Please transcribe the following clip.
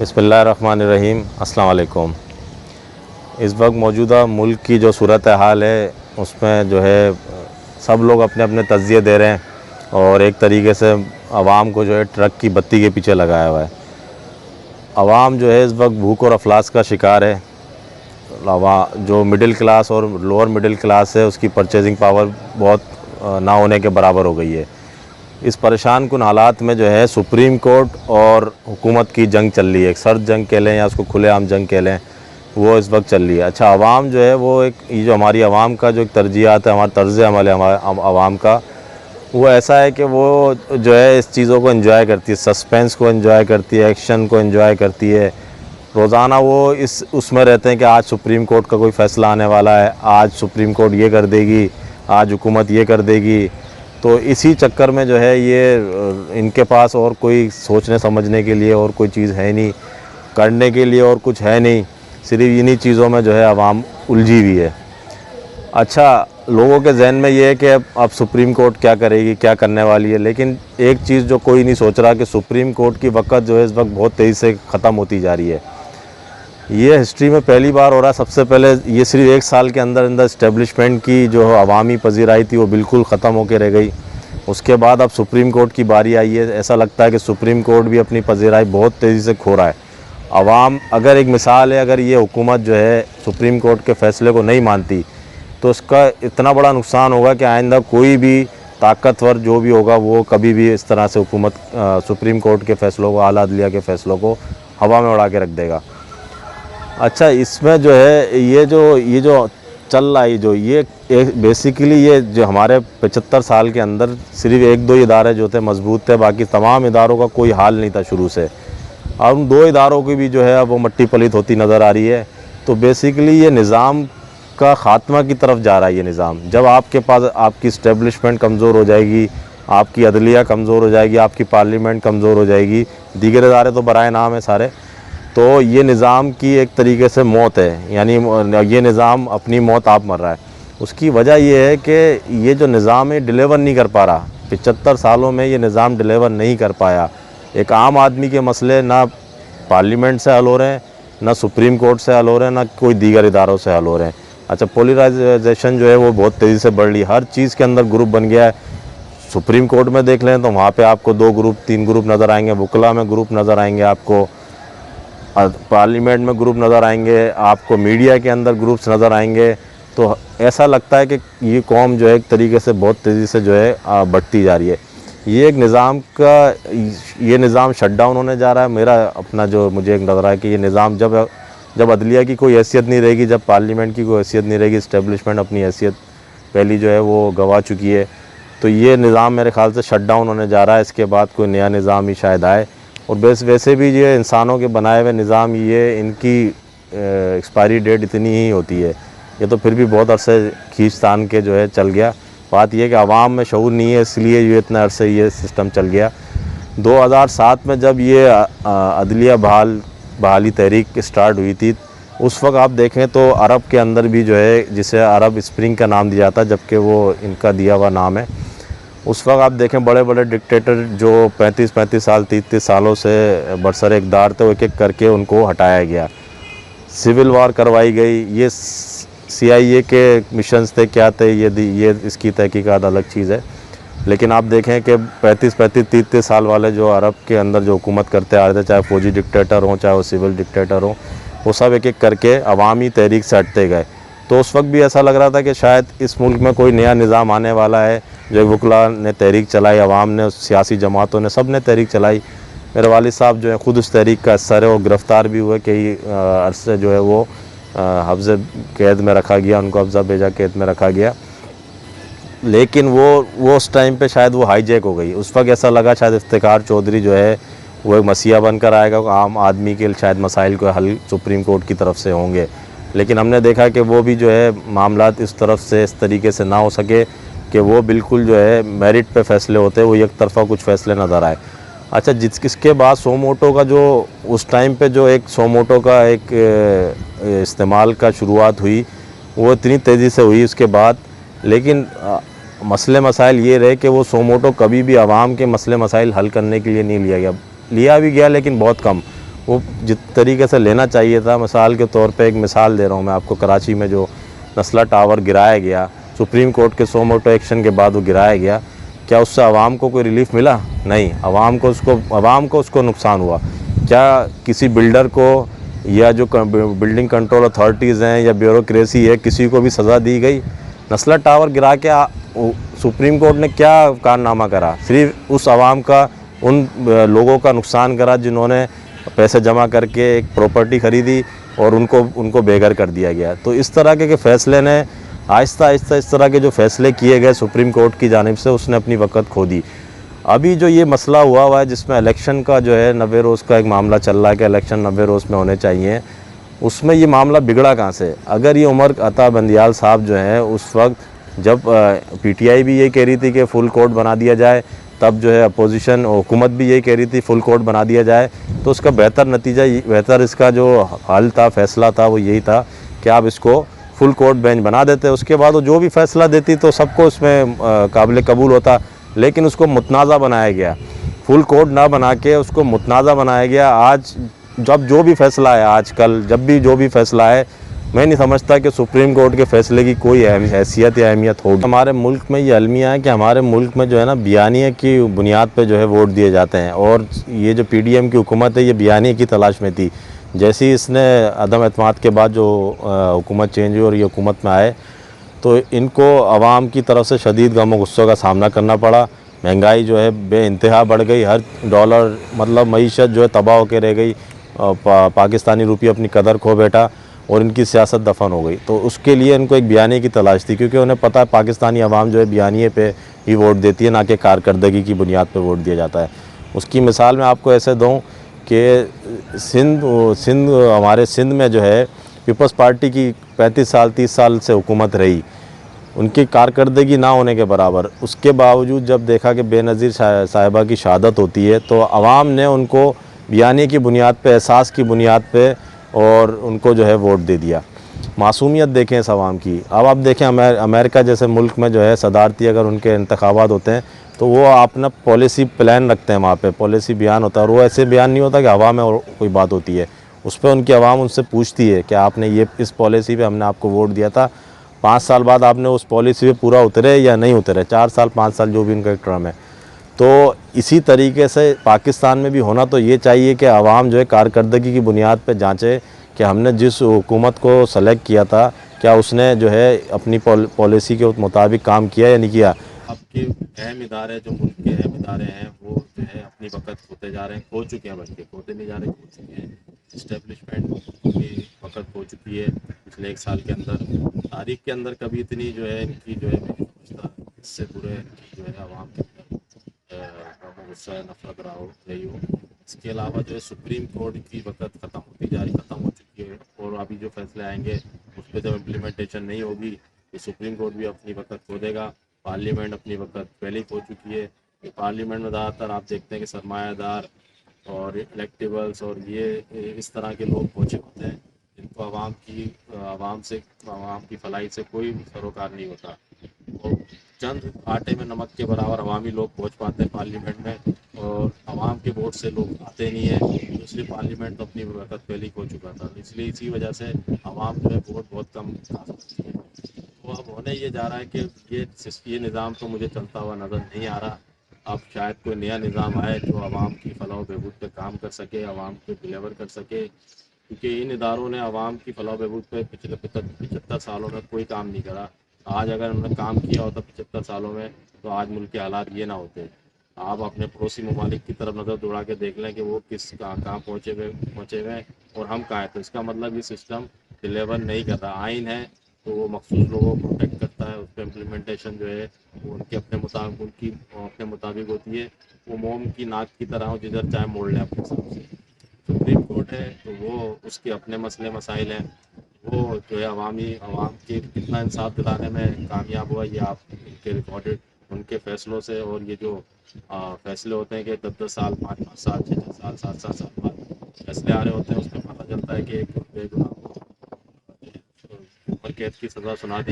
बिस्मिल्लाहिर्रहमानिर्रहीम, अस्सलाम वालेकुम। इस वक्त मौजूदा मुल्क की जो सूरत हाल है उसमें जो है सब लोग अपने अपने तज़िये दे रहे हैं और एक तरीके से आवाम को जो है ट्रक की बत्ती के पीछे लगाया हुआ है। आवाम जो है इस वक्त भूख और अफलास का शिकार है। जो मिडिल क्लास और लोअर मिडिल क्लास है उसकी परचेजिंग पावर बहुत ना होने के बराबर हो गई है। इस परेशान कुन हालात में जो है सुप्रीम कोर्ट और हुकूमत की जंग चल रही है। एक सर्द जंग कह लें या उसको खुलेआम जंग कह लें, वो इस वक्त चल रही है। अच्छा, आवाम जो है वो ये जो हमारी आवाम का जो एक तरजीहात है, हमारा तर्ज़ अमल है हमारे आवाम का, वो ऐसा है कि वो जो है इस चीज़ों को एंजॉय करती है, सस्पेंस को एंजॉय करती है, एक्शन को एंजॉय करती है। रोज़ाना वो इस उसमें रहते हैं कि आज सुप्रीम कोर्ट का कोई फ़ैसला आने वाला है, आज सुप्रीम कोर्ट ये कर देगी, आज हुकूमत ये कर देगी। तो इसी चक्कर में जो है ये इनके पास और कोई सोचने समझने के लिए और कोई चीज़ है नहीं, करने के लिए और कुछ है नहीं, सिर्फ इन्हीं चीज़ों में जो है आवाम उलझी हुई है। अच्छा, लोगों के जहन में ये है कि अब सुप्रीम कोर्ट क्या करेगी, क्या करने वाली है, लेकिन एक चीज़ जो कोई नहीं सोच रहा कि सुप्रीम कोर्ट की वक़्त जो है इस वक्त बहुत तेज़ी से ख़त्म होती जा रही है। ये हिस्ट्री में पहली बार हो रहा है। सबसे पहले ये सिर्फ 1 साल के अंदर अंदर इस्टेब्लिशमेंट की जो अवामी पजीराई थी वो बिल्कुल ख़त्म होकर रह गई। उसके बाद अब सुप्रीम कोर्ट की बारी आई है। ऐसा लगता है कि सुप्रीम कोर्ट भी अपनी पजीराई बहुत तेज़ी से खो रहा है। अवाम अगर एक मिसाल है, अगर ये हुकूमत जो है सुप्रीम कोर्ट के फ़ैसले को नहीं मानती तो उसका इतना बड़ा नुकसान होगा कि आइंदा कोई भी ताकतवर जो भी होगा वो कभी भी इस तरह से हुकूमत सुप्रीम कोर्ट के फ़ैसलों को, आला अदलिया के फ़ैसलों को हवा में उड़ा के रख देगा। अच्छा, इसमें जो है ये जो चल रहा है, जो ये बेसिकली ये जो हमारे 75 साल के अंदर सिर्फ 1-2 इदारे जो थे मजबूत थे, बाकी तमाम इदारों का कोई हाल नहीं था शुरू से। और उन 2 इदारों की भी जो है अब वो मट्टी पलीत होती नज़र आ रही है। तो बेसिकली ये निज़ाम का ख़ात्मा की तरफ जा रहा है। ये निज़ाम जब आपके पास आपकी इस्टेब्लिशमेंट कमज़ोर हो जाएगी, आपकी अदलिया कमज़ोर हो जाएगी, आपकी पार्लियामेंट कमज़ोर हो जाएगी, दीगर इदारे तो बराए नाम है सारे, तो ये निज़ाम की एक तरीके से मौत है। यानी ये निज़ाम अपनी मौत आप मर रहा है। उसकी वजह ये है कि ये जो निज़ाम है डिलीवर नहीं कर पा रहा। 75 सालों में ये निज़ाम डिलीवर नहीं कर पाया। एक आम आदमी के मसले ना पार्लियामेंट से हल हो रहे हैं, ना सुप्रीम कोर्ट से हल हो रहे हैं, ना कोई दीगर इदारों से हल हो रहे हैं। अच्छा, पोलराइजेशन जो है वो बहुत तेज़ी से बढ़ रही है। हर चीज़ के अंदर ग्रुप बन गया है। सुप्रीम कोर्ट में देख लें तो वहाँ पे आपको 2 ग्रुप 3 ग्रुप नज़र आएंगे, वकला में ग्रुप नज़र आएंगे, आपको पार्लियामेंट में ग्रुप नज़र आएंगे, आपको मीडिया के अंदर ग्रुप्स नज़र आएंगे। तो ऐसा लगता है कि ये कौम जो है एक तरीके से बहुत तेज़ी से जो है बढ़ती जा रही है। ये एक निज़ाम का ये निज़ाम शट डाउन होने जा रहा है। मेरा अपना जो मुझे एक नज़र है कि ये निज़ाम जब अदलिया की कोई हैसियत नहीं रहेगी, जब पार्लियामेंट की कोई हैसियत नहीं रहेगी, इस्टेब्लिशमेंट अपनी हैसियत पहली जो है वो गंवा चुकी है, तो ये निज़ाम मेरे ख़्याल से शट डाउन होने जा रहा है। इसके बाद कोई नया निज़ाम ही शायद आए। और वैसे भी ये इंसानों के बनाए हुए निज़ाम, ये इनकी एक्सपायरी डेट इतनी ही होती है। ये तो फिर भी बहुत अरसे खींच तान के जो है चल गया। बात यह कि आवाम में शऊर नहीं है, इसलिए ये इतना अरसे ये सिस्टम चल गया। 2007 में जब ये अदलिया बहाली तहरीक स्टार्ट हुई थी, उस वक्त आप देखें तो अरब के अंदर भी जो है, जिसे अरब स्प्रिंग का नाम दिया जाता, जबकि वो इनका दिया हुआ नाम है, उस वक्त आप देखें बड़े बड़े डिक्टेटर जो 35-35 साल 30-30 सालों से बरसर इक़्तिदार थे, वो एक एक करके उनको हटाया गया, सिविल वार करवाई गई। ये CIA के मिशंस थे, क्या थे ये इसकी तहकीकात अलग चीज़ है। लेकिन आप देखें कि 35-35 30-30 साल वाले जो अरब के अंदर जो हुकूमत करते आ रहे थे, चाहे फ़ौजी डिक्टेटर हों चाहे वो सिविल डिक्टेटर हों, वो सब एक एक करके अवामी तहरीक से हटते गए। तो उस वक्त भी ऐसा लग रहा था कि शायद इस मुल्क में कोई नया निज़ाम आने वाला है। जो वकला ने तहरीक चलाई, अवाम ने, सियासी जमातों ने, सब ने तहरीक चलाई। मेरे वालिद साहब जो है ख़ुद उस तहरीक का असर है, वो गिरफ़्तार भी हुए, कई अरसे जो है वो हफ्ज़ कैद में रखा गया, उनको हफ्ज़ा भेजा कैद में रखा गया। लेकिन वो उस टाइम पे शायद वो हाईजैक हो गई। उस वक्त ऐसा लगा शायद इफ्तिखार चौधरी जो है वो एक मसीहा बनकर आएगा, आम आदमी के शायद मसाइल को हल सुप्रीम कोर्ट की तरफ से होंगे। लेकिन हमने देखा कि वो भी जो है मामलात इस तरफ से इस तरीके से ना हो सके कि वो बिल्कुल जो है मेरिट पे फ़ैसले होते, वो एक तरफ़ा कुछ फ़ैसले नज़र आए। अच्छा, किसके बाद सोमोटो का जो उस टाइम पे जो एक सोमोटो का एक इस्तेमाल का शुरुआत हुई, वो इतनी तेज़ी से हुई उसके बाद। लेकिन मसले मसाइल ये रहे कि वो सोमोटो कभी भी आवाम के मसले मसाइल हल करने के लिए नहीं लिया भी गया, लेकिन बहुत कम। वो जिस तरीके से लेना चाहिए था। मिसाल के तौर पे एक मिसाल दे रहा हूँ मैं आपको, कराची में जो नस्ला टावर गिराया गया, सुप्रीम कोर्ट के सो मोटो एक्शन के बाद वो गिराया गया, क्या उससे आवाम को कोई रिलीफ मिला? नहीं, आवाम को उसको नुकसान हुआ। क्या किसी बिल्डर को या जो बिल्डिंग कंट्रोल अथॉरिटीज़ हैं या ब्यूरोक्रेसी है, किसी को भी सज़ा दी गई? नस्ला टावर गिरा के सुप्रीम कोर्ट ने क्या कारनामा करा? सिर्फ उस आवाम का, उन लोगों का नुकसान करा जिन्होंने पैसे जमा करके एक प्रॉपर्टी ख़रीदी और उनको बेघर कर दिया गया। तो इस तरह के फ़ैसले ने आहिस्ता आहिस्ता, इस तरह के जो फ़ैसले किए गए सुप्रीम कोर्ट की जानिब से, उसने अपनी वक़्त खो दी। अभी जो ये मसला हुआ है जिसमें इलेक्शन का जो है 90 रोज़ का एक मामला चल रहा है कि इलेक्शन 90 रोज़ में होने चाहिए, उसमें ये मामला बिगड़ा कहाँ से? अगर ये उमर अता बंदियाल साहब जो हैं, उस वक्त जब पीटीआई भी यही कह रही थी कि फुल कोर्ट बना दिया जाए, तब जो है अपोजिशन हुकूमत भी यही कह रही थी फुल कोर्ट बना दिया जाए, तो उसका बेहतर इसका जो हल था, फ़ैसला था, वो यही था कि आप इसको फुल कोर्ट बेंच बना देते। उसके बाद वो जो भी फ़ैसला देती तो सबको इसमें काबिल कबूल होता, लेकिन उसको मुतनाज़ा बनाया गया। फुल कोर्ट ना बना के उसको मुतनाज़ा बनाया गया। आज जब जो भी फ़ैसला है, आजकल जब भी जो भी फ़ैसला है, मैं नहीं समझता कि सुप्रीम कोर्ट के फ़ैसले की कोई हैसियत या अहमियत होगी। हमारे मुल्क में ये अलमिया है कि हमारे मुल्क में जो है ना, बयानिए की बुनियाद पे जो है वोट दिए जाते हैं, और ये जो पीडीएम की हुकूमत है, ये बयानिए की तलाश में थी। जैसे ही इसने अदम एतमाद के बाद जो हुकूमत चेंज हुई और ये हुकूमत में आए, तो इनको आवाम की तरफ से शदीद गम और गुस्सों का सामना करना पड़ा। महंगाई जो है बेइंतहा बढ़ गई, हर डॉलर मतलब मईशत जो है तबाह होकर रह गई। पाकिस्तानी रुपये अपनी कदर खो बैठा और इनकी सियासत दफन हो गई। तो उसके लिए इनको एक बयानी की तलाश थी, क्योंकि उन्हें पता है पाकिस्तानी अवाम जो है बयानिए पे ही वोट देती है, ना कि कारकर्दगी की बुनियाद पे वोट दिया जाता है। उसकी मिसाल मैं आपको ऐसे दूँ कि सिंध हमारे सिंध में जो है पीपल्स पार्टी की 35 साल 30 साल से हुकूमत रही, उनकी कारकर्दगी ना होने के बराबर। उसके बावजूद जब देखा कि बेनज़ीर साहिबा की शहादत होती है, तो आवाम ने उनको बयानी की बुनियाद पे, एहसास की बुनियाद पे और उनको जो है वोट दे दिया। मासूमियत देखें इस आवाम की। अब आप देखें अमेरिका जैसे मुल्क में जो है सदारती अगर उनके इंतखाबात होते हैं, तो वो अपना पॉलिसी प्लान रखते हैं, वहाँ पे पॉलिसी बयान होता है, और वो ऐसे बयान नहीं होता कि हवा में और कोई बात होती है। उस पर उनकी आवाम उनसे पूछती है कि आपने ये इस पॉलिसी पे हमने आपको वोट दिया था, 5 साल बाद आपने उस पॉलिसी पे पूरा उतरे या नहीं उतरे, 4 साल 5 साल जो भी उनका एक टर्म है। तो इसी तरीके से पाकिस्तान में भी होना तो ये चाहिए कि आवाम जो है कारकर्दगी की बुनियाद पे जांचे कि हमने जिस हुकूमत को सेलेक्ट किया था, क्या उसने जो है अपनी पॉलिसी के मुताबिक काम किया या नहीं किया। आपके अहम इदारे, जो मुल्क के अहम इदारे हैं, वो जो है अपनी वक़्त खोते जा रहे हैं, खो चुके हैं, बल्कि खोते नहीं जा रहे, खो चुके हैं। इस्टेब्लिशमेंट की वक़्त खो चुकी है पिछले 1 साल के अंदर। तारीख़ के अंदर कभी इतनी जो है इनकी जो है इससे पूरे जो है आवाम के अंदर गुस्सा नफरत रही हो। इसके अलावा जो है सुप्रीम कोर्ट की वक़्त ख़त्म हो चुकी है, और अभी जो फैसले आएंगे उस पर जब इम्प्लीमेंटेशन नहीं होगी, तो सुप्रीम कोर्ट भी अपनी वक़्त खो देगा। पार्लियामेंट अपनी वक़्त पहले ही खो चुकी है। पार्लियामेंट में ज़्यादातर आप देखते हैं कि सरमायादार और इलेक्टेबल्स और ये इस तरह के लोग पहुँचे होते हैं, जिनको आवाम की भलाई से कोई सरोकार नहीं होता। और चंद आटे में नमक के बराबर अवामी लोग पहुंच पाते हैं पार्लियामेंट में, और आवाम के वोट से लोग आते नहीं है। दूसरी पार्लियामेंट तो अपनी वक़्त पहले ही हो चुका था, इसलिए इसी वजह से आवाम जो है वोट बहुत कम आ सकती है। तो अब होने ये जा रहा है कि ये निज़ाम तो मुझे चलता हुआ नज़र नहीं आ रहा। अब शायद कोई नया निज़ाम आए जो आवाम की फलाह बहबूद पे काम कर सके, आवाम को डिलीवर कर सके, क्योंकि इन इदारों ने आवाम की फलाह बहबूद पे पिछले 75 सालों में कोई काम नहीं करा। आज अगर उन्होंने काम किया होता 75 सालों में, तो आज मुल्क के हालात ये ना होते। आप अपने पड़ोसी ममालिक की तरफ नज़र दौड़ा के देख लें कि वो कहाँ पहुँचे हुए और हम कहाँ हैं। तो इसका मतलब ये सिस्टम डिलीवर नहीं कर रहा। आइन है तो वो मखसूस लोगों को प्रोटेक्ट करता है, उस पर इम्प्लीमेंटेशन जो है वो उनके अपने मुताबिक होती है। वो मोम की नाक की तरह हो, जिधर चाहे मोड़ लें अपने हिसाब से। सुप्रीम कोर्ट है तो वो उसके अपने मसले मसाइल हैं, वो जो है आवाम के कितना इंसाफ दिलाने में कामयाब हुआ, ये आप उनके रिकॉर्डेड उनके फैसलों से, और ये जो फैसले होते हैं कि 10-10 साल 5-5 साल 6-6 साल 7-7 साल बाद फैसले आ रहे होते हैं, उसमें पता चलता है कि एक बेगुनाह को उम्र कैद की सज़ा सुना दी।